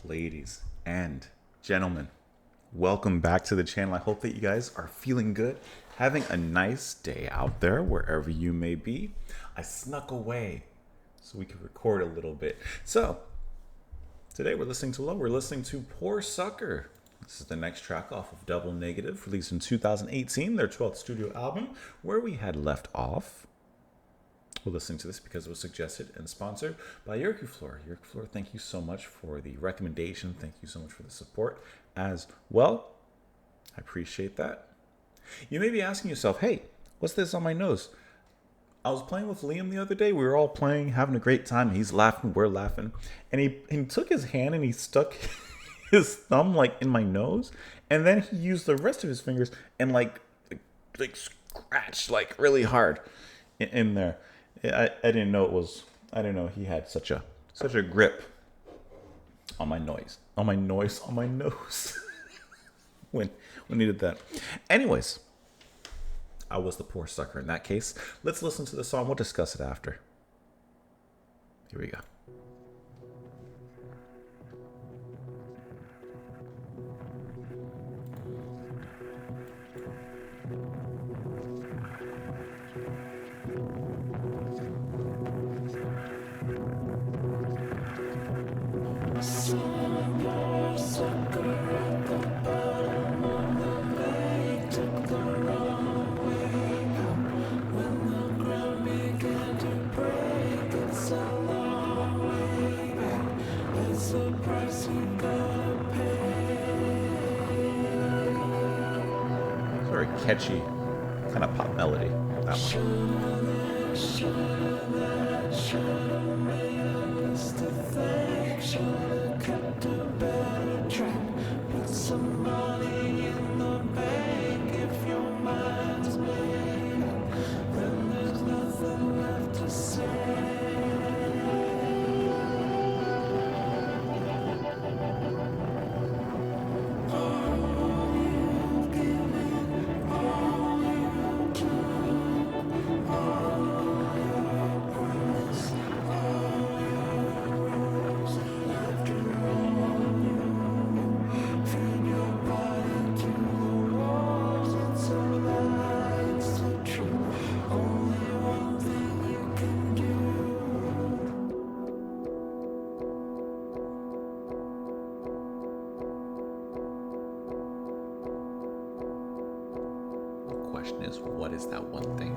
Ladies and gentlemen, welcome back to the channel. I hope that you guys are feeling good, having a nice day out there wherever you may be. I snuck away so we could record a little bit. So today we're listening to Poor Sucker. This is the next track off of Double Negative, released in 2018, their 12th studio album. Where we had left off, we're listening to this because it was suggested and sponsored by Yerkuflor. Yerkuflor, thank you so much for the recommendation. Thank you so much for the support as well. I appreciate that. You may be asking yourself, hey, what's this on my nose? I was playing with Liam the other day. We were all playing, having a great time. He's laughing, we're laughing. And he took his hand and he stuck his thumb like in my nose. And then he used the rest of his fingers and like scratched like really hard in there. I didn't know he had such a grip on my nose when he did that. Anyways, I was the poor sucker in that case. Let's listen to the song. We'll discuss it after. Here we go. Very catchy kind of pop melody. That question is, what is that one thing?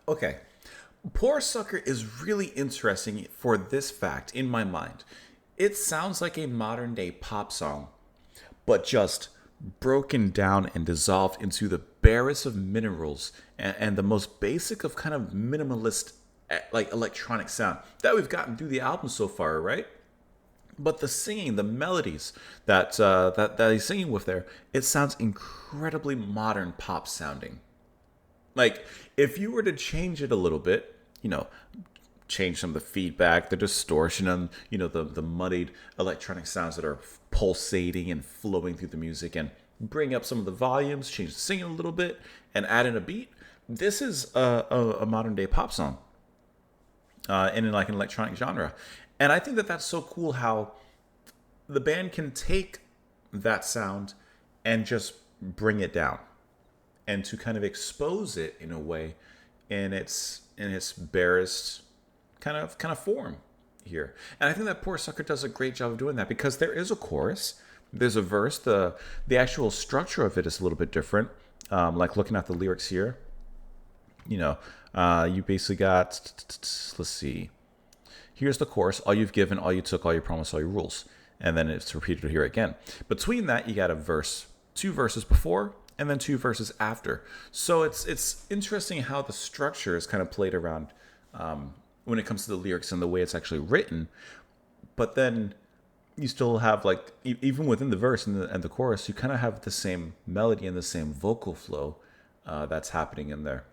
Okay, Poor Sucker is really interesting for this fact in my mind. It sounds like a modern day pop song, but just broken down and dissolved into the barest of minerals and the most basic of kind of minimalist like electronic sound that we've gotten through the album so far, right? But the singing, the melodies that he's singing with there, it sounds incredibly modern pop sounding. Like if you were to change it a little bit, change some of the feedback, the distortion, and the muddied electronic sounds that are pulsating and flowing through the music, and bring up some of the volumes, change the singing a little bit, and add in a beat. This is a modern day pop song, in like an electronic genre, and I think that that's so cool how the band can take that sound and just bring it down, and to kind of expose it in a way in its barest kind of form here. And I think that Poor Sucker does a great job of doing that, because there is a chorus, there's a verse, the actual structure of it is a little bit different. Like looking at the lyrics here, you basically got, let's see, here's the chorus: all you've given, all you took, all you promised, all your rules. And then it's repeated here again. Between that, you got a verse, two verses before, and then two verses after. So it's interesting how the structure is kind of played around when it comes to the lyrics and the way it's actually written. But then you still have, like, even within the verse and the chorus, you kind of have the same melody and the same vocal flow that's happening in there.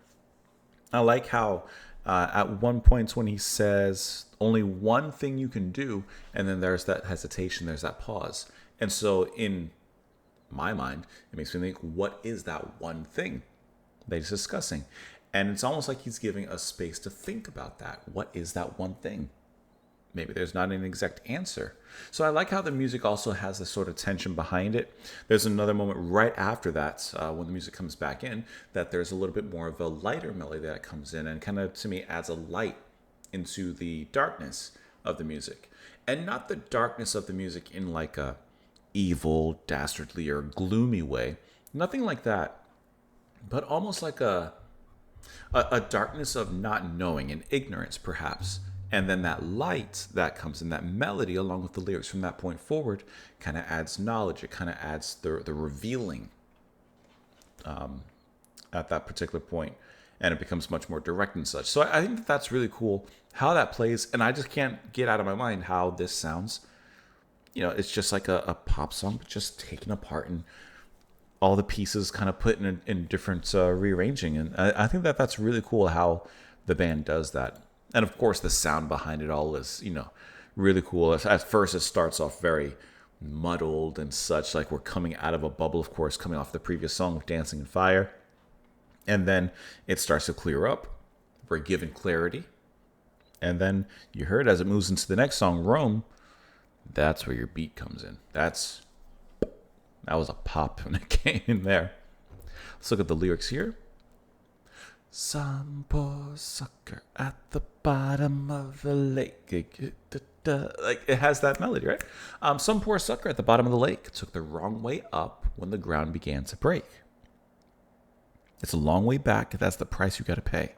I like how at one point when he says only one thing you can do, and then there's that hesitation, there's that pause. And so in my mind, it makes me think, what is that one thing that he's discussing? And it's almost like he's giving us space to think about that. What is that one thing? Maybe there's not an exact answer. So I like how the music also has this sort of tension behind it. There's another moment right after that, when the music comes back in, that there's a little bit more of a lighter melody that comes in and kind of, to me, adds a light into the darkness of the music. And not the darkness of the music in like a evil, dastardly, or gloomy way. Nothing like that. But almost like a darkness of not knowing and ignorance, perhaps. And then that light that comes in, that melody, along with the lyrics from that point forward, kind of adds knowledge. It kind of adds the revealing at that particular point, and it becomes much more direct and such. So I think that that's really cool how that plays, and I just can't get out of my mind how this sounds. It's just like a pop song, but just taken apart and all the pieces kind of put in different rearranging. And I think that that's really cool how the band does that. And of course, the sound behind it all is, really cool. At first, it starts off very muddled and such, like we're coming out of a bubble, of course, coming off the previous song of Dancing in Fire. And then it starts to clear up. We're given clarity. And then you heard as it moves into the next song, Rome, that's where your beat comes in. That was a pop when it came in there. Let's look at the lyrics here. Some poor sucker at the bottom of the lake. Like, it has that melody, right? Some poor sucker at the bottom of the lake took the wrong way up when the ground began to break. It's a long way back. That's the price you got to pay.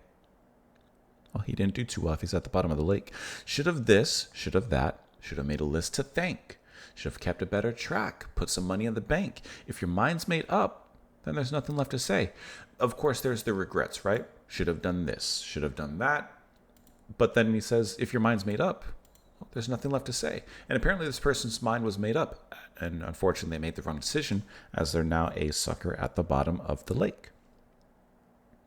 Well, he didn't do too well if he's at the bottom of the lake. Should have this, should have that, should have made a list to thank. Should have kept a better track, put some money in the bank. If your mind's made up, then there's nothing left to say. Of course, there's the regrets, right? Should have done this, should have done that. But then he says, if your mind's made up, well, there's nothing left to say. And apparently this person's mind was made up. And unfortunately, they made the wrong decision, as they're now a sucker at the bottom of the lake.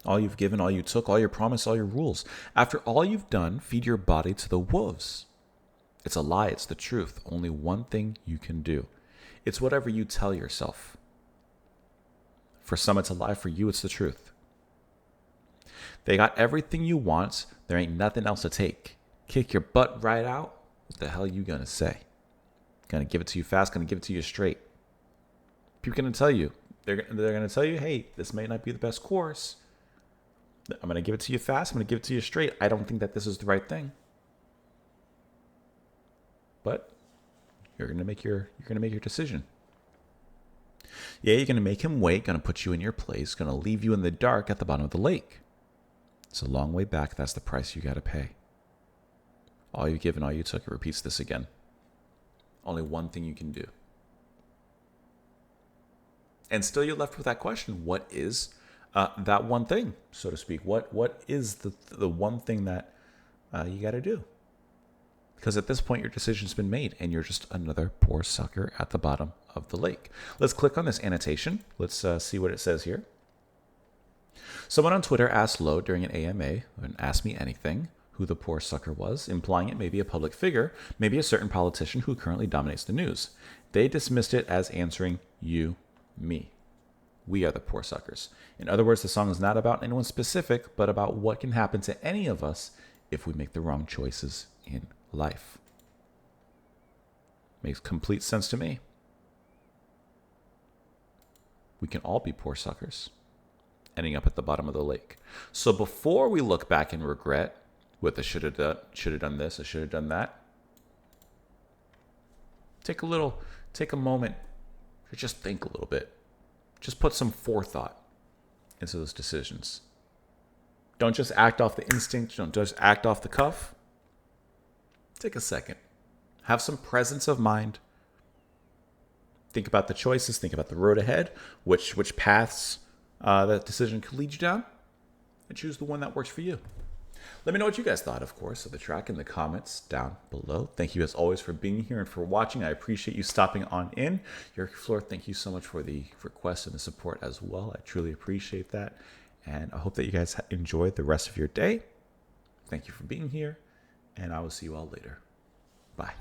All you've given, all you took, all your promise, all your rules. After all you've done, feed your body to the wolves. It's a lie, it's the truth. Only one thing you can do. It's whatever you tell yourself. For some, it's a lie. For you, it's the truth. They got everything you want. There ain't nothing else to take. Kick your butt right out. What the hell are you gonna say? Gonna give it to you fast? Gonna give it to you straight? People gonna tell you. They're gonna tell you, hey, this may not be the best course. I'm gonna give it to you fast. I'm gonna give it to you straight. I don't think that this is the right thing. But you're gonna make your decision. Yeah, you're going to make him wait, going to put you in your place, going to leave you in the dark at the bottom of the lake. It's a long way back. That's the price you got to pay. All you give and all you took. It repeats this again. Only one thing you can do. And still you're left with that question. What is that one thing, so to speak? What is the one thing that you got to do? Because at this point, your decision's been made, and you're just another poor sucker at the bottom of the lake. Let's click on this annotation. Let's see what it says here. Someone on Twitter asked Lowe during an AMA, and asked me anything, who the poor sucker was, implying it may be a public figure, maybe a certain politician who currently dominates the news. They dismissed it as answering you, me. We are the poor suckers. In other words, the song is not about anyone specific, but about what can happen to any of us if we make the wrong choices in life. Makes complete sense to me. We can all be poor suckers, ending up at the bottom of the lake. So before we look back and regret what I should have done this, I should have done that, take a moment to just think a little bit. Just put some forethought into those decisions. Don't just act off the instinct. Don't just act off the cuff. Take a second. Have some presence of mind. Think about the choices. Think about the road ahead. Which paths that decision could lead you down. And choose the one that works for you. Let me know what you guys thought, of course, of the track in the comments down below. Thank you as always for being here and for watching. I appreciate you stopping on in. Yerk Floor, thank you so much for the request and the support as well. I truly appreciate that. And I hope that you guys enjoy the rest of your day. Thank you for being here. And I will see you all later. Bye.